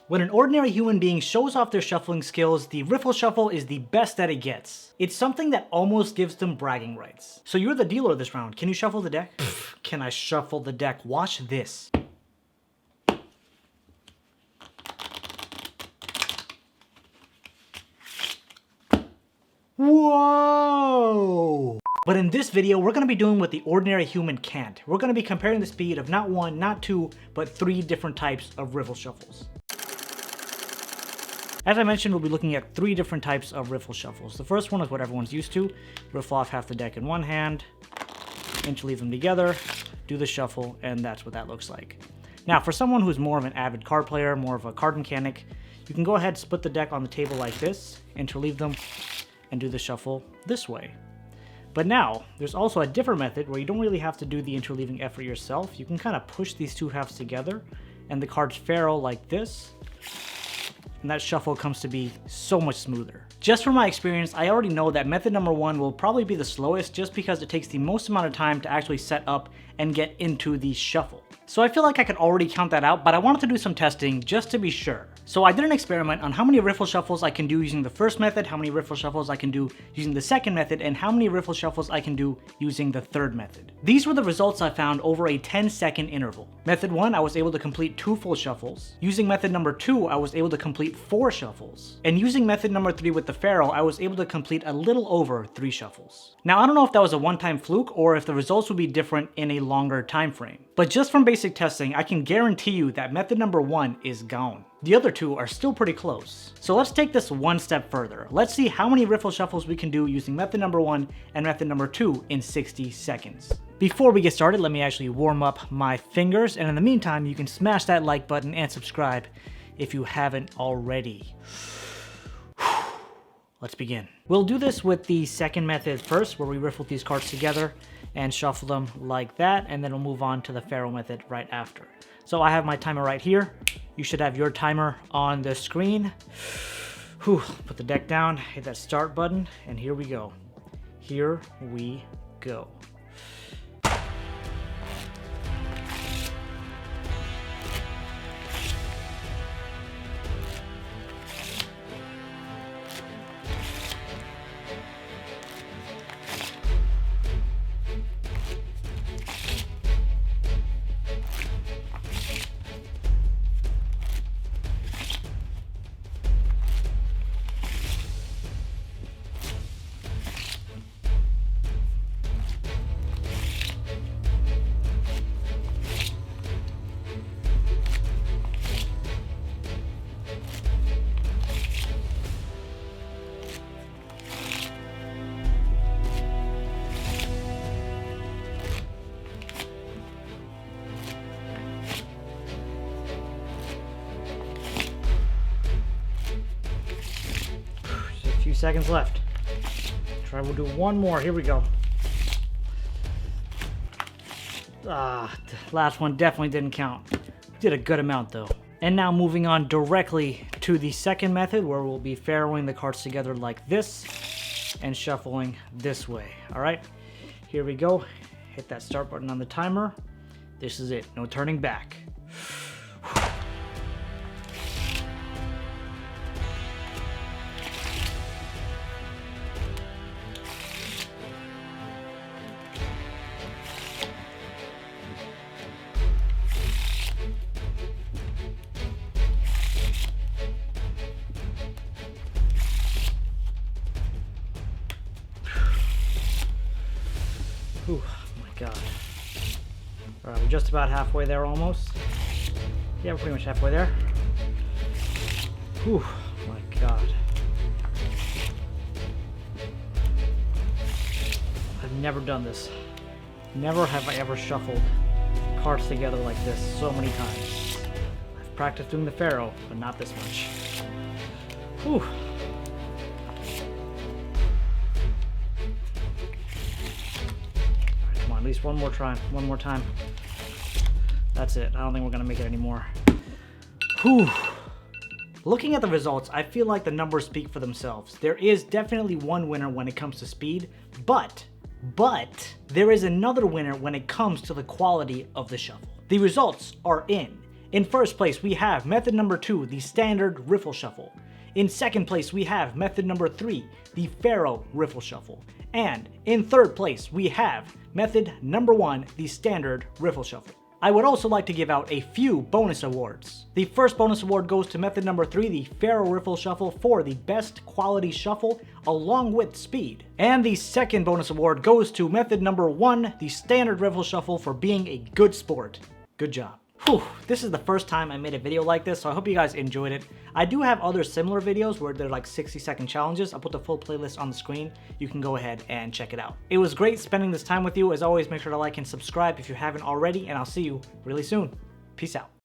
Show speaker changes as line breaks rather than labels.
When an ordinary human being shows off their shuffling skills, the Riffle Shuffle is the best that it gets. It's something that almost gives them bragging rights. So you're the dealer this round. Can you shuffle the deck? Can I shuffle the deck? Watch this. Whoa! But in this video, we're gonna be doing what the ordinary human can't. We're gonna be comparing the speed of not one, not two, but three different types of Riffle Shuffles. As I mentioned, we'll be looking at three different types of Riffle Shuffles. The first one is what everyone's used to. Riffle off half the deck in one hand, interleave them together, do the shuffle, and that's what that looks like. Now, for someone who's more of an avid card player, more of a card mechanic, you can go ahead and split the deck on the table like this, interleave them, and do the shuffle this way. But now, there's also a different method where you don't really have to do the interleaving effort yourself. You can kind of push these two halves together, and the cards ferro like this, and that shuffle comes to be so much smoother. Just from my experience, I already know that method number one will probably be the slowest just because it takes the most amount of time to actually set up and get into the shuffle. So I feel like I could already count that out, but I wanted to do some testing just to be sure. So I did an experiment on how many Riffle Shuffles I can do using the first method, how many Riffle Shuffles I can do using the second method, and how many Riffle Shuffles I can do using the third method. These were the results I found over a 10-second interval. Method 1, I was able to complete 2 full shuffles. Using method number 2, I was able to complete 4 shuffles. And using method number 3 with the ferro, I was able to complete a little over 3 shuffles. Now, I don't know if that was a one-time fluke or if the results would be different in a longer time frame. But just from basic testing, I can guarantee you that method number 1 is gone. The other two are still pretty close. So let's take this one step further. Let's see how many Riffle Shuffles we can do using method number 1 and method number 2 in 60 seconds. Before we get started, let me actually warm up my fingers, and in the meantime, you can smash that like button and subscribe if you haven't already. Let's begin. We'll do this with the second method first, where we riffle these cards together and shuffle them like that, and then we'll move on to the ferro method right after. So I have my timer right here. You should have your timer on the screen. Put the deck down, hit that start button, and here we go. Here we go. Few seconds left. We'll do one more. Here we go. The last one definitely didn't count. Did a good amount though. And now moving on directly to the second method, where we'll be ferroing the cards together like this and shuffling this way. All right, here we go. Hit that start button on the timer. This is it. No turning back. Oh my god. Alright, we're just about halfway there almost. Yeah, we're pretty much halfway there. Whew, my god. I've never done this. Never have I ever shuffled cards together like this so many times. I've practiced doing the ferro, but not this much. Whew. At least one more time. That's it. I don't think we're gonna make it anymore. Whew. Looking at the results, I feel like the numbers speak for themselves. There is definitely one winner when it comes to speed, but there is another winner when it comes to the quality of the shuffle. The results are in, In first place, we have method number 2, the standard riffle shuffle. In second place, we have method number 3, the Pharaoh riffle shuffle. And in third place, we have method number 1, the standard riffle shuffle. I would also like to give out a few bonus awards. The first bonus award goes to method number 3, the Pharaoh riffle shuffle, for the best quality shuffle along with speed. And the second bonus award goes to method number 1, the standard riffle shuffle, for being a good sport. Good job. Whew, this is the first time I made a video like this, so I hope you guys enjoyed it. I do have other similar videos where they're like 60-second challenges. I'll put the full playlist on the screen. You can go ahead and check it out. It was great spending this time with you. As always, make sure to like and subscribe if you haven't already, and I'll see you really soon. Peace out.